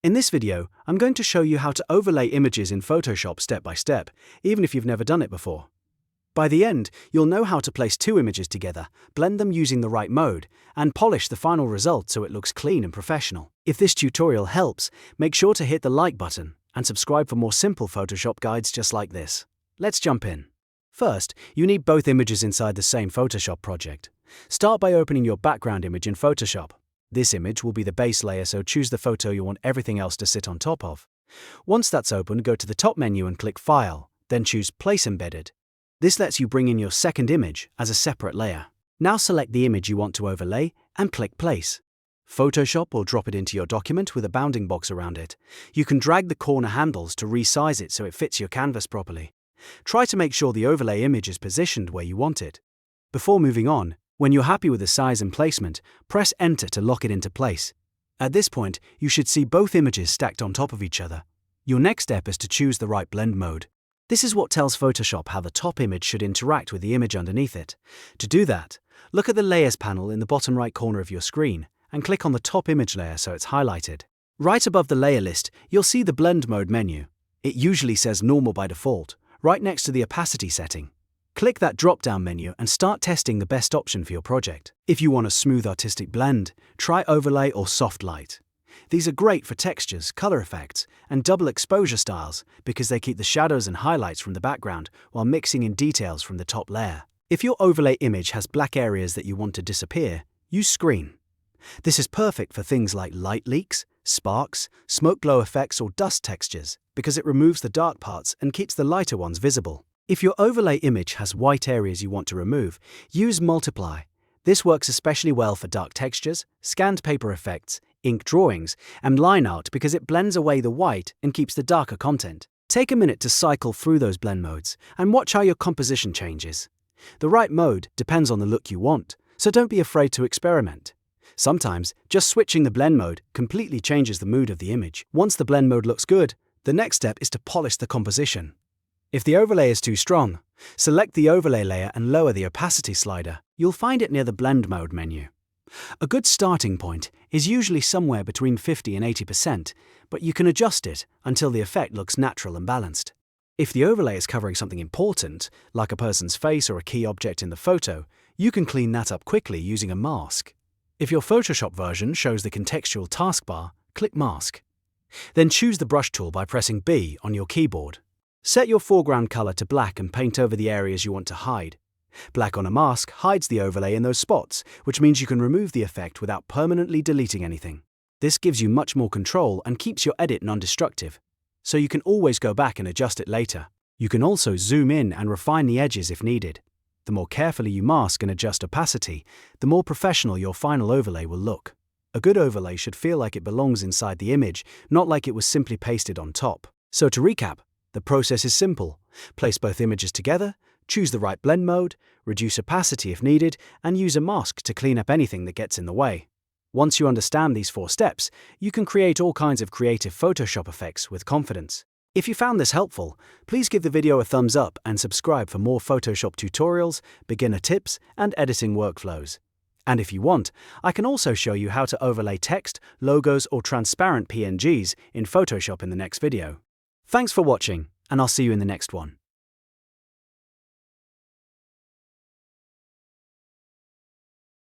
In this video, I'm going to show you how to overlay images in Photoshop step by step, even if you've never done it before. By the end, you'll know how to place two images together, blend them using the right mode, and polish the final result so it looks clean and professional. If this tutorial helps, make sure to hit the like button and subscribe for more simple Photoshop guides just like this. Let's jump in. First, you need both images inside the same Photoshop project. Start by opening your background image in Photoshop. This image will be the base layer, so choose the photo you want everything else to sit on top of. Once that's open, go to the top menu and click File, then choose Place Embedded. This lets you bring in your second image as a separate layer. Now select the image you want to overlay and click Place. Photoshop will drop it into your document with a bounding box around it. You can drag the corner handles to resize it so it fits your canvas properly. Try to make sure the overlay image is positioned where you want it. Before moving on, when you're happy with the size and placement, press Enter to lock it into place. At this point, you should see both images stacked on top of each other. Your next step is to choose the right blend mode. This is what tells Photoshop how the top image should interact with the image underneath it. To do that, look at the Layers panel in the bottom right corner of your screen and click on the top image layer so it's highlighted. Right above the layer list, you'll see the Blend Mode menu. It usually says Normal by default, right next to the Opacity setting. Click that drop-down menu and start testing the best option for your project. If you want a smooth artistic blend, try Overlay or Soft Light. These are great for textures, color effects, and double exposure styles because they keep the shadows and highlights from the background while mixing in details from the top layer. If your overlay image has black areas that you want to disappear, use Screen. This is perfect for things like light leaks, sparks, smoke glow effects, or dust textures because it removes the dark parts and keeps the lighter ones visible. If your overlay image has white areas you want to remove, use Multiply. This works especially well for dark textures, scanned paper effects, ink drawings, and line art because it blends away the white and keeps the darker content. Take a minute to cycle through those blend modes and watch how your composition changes. The right mode depends on the look you want, so don't be afraid to experiment. Sometimes, just switching the blend mode completely changes the mood of the image. Once the blend mode looks good, the next step is to polish the composition. If the overlay is too strong, select the overlay layer and lower the opacity slider. You'll find it near the blend mode menu. A good starting point is usually somewhere between 50 and 80%, but you can adjust it until the effect looks natural and balanced. If the overlay is covering something important, like a person's face or a key object in the photo, you can clean that up quickly using a mask. If your Photoshop version shows the contextual taskbar, click Mask. Then choose the brush tool by pressing B on your keyboard. Set your foreground color to black and paint over the areas you want to hide. Black on a mask hides the overlay in those spots, which means you can remove the effect without permanently deleting anything. This gives you much more control and keeps your edit non-destructive, so you can always go back and adjust it later. You can also zoom in and refine the edges if needed. The more carefully you mask and adjust opacity, the more professional your final overlay will look. A good overlay should feel like it belongs inside the image, not like it was simply pasted on top. So to recap, the process is simple. Place both images together, choose the right blend mode, reduce opacity if needed, and use a mask to clean up anything that gets in the way. Once you understand these 4 steps, you can create all kinds of creative Photoshop effects with confidence. If you found this helpful, please give the video a thumbs up and subscribe for more Photoshop tutorials, beginner tips, and editing workflows. And if you want, I can also show you how to overlay text, logos, or transparent PNGs in Photoshop in the next video. Thanks for watching, and I'll see you in the next one.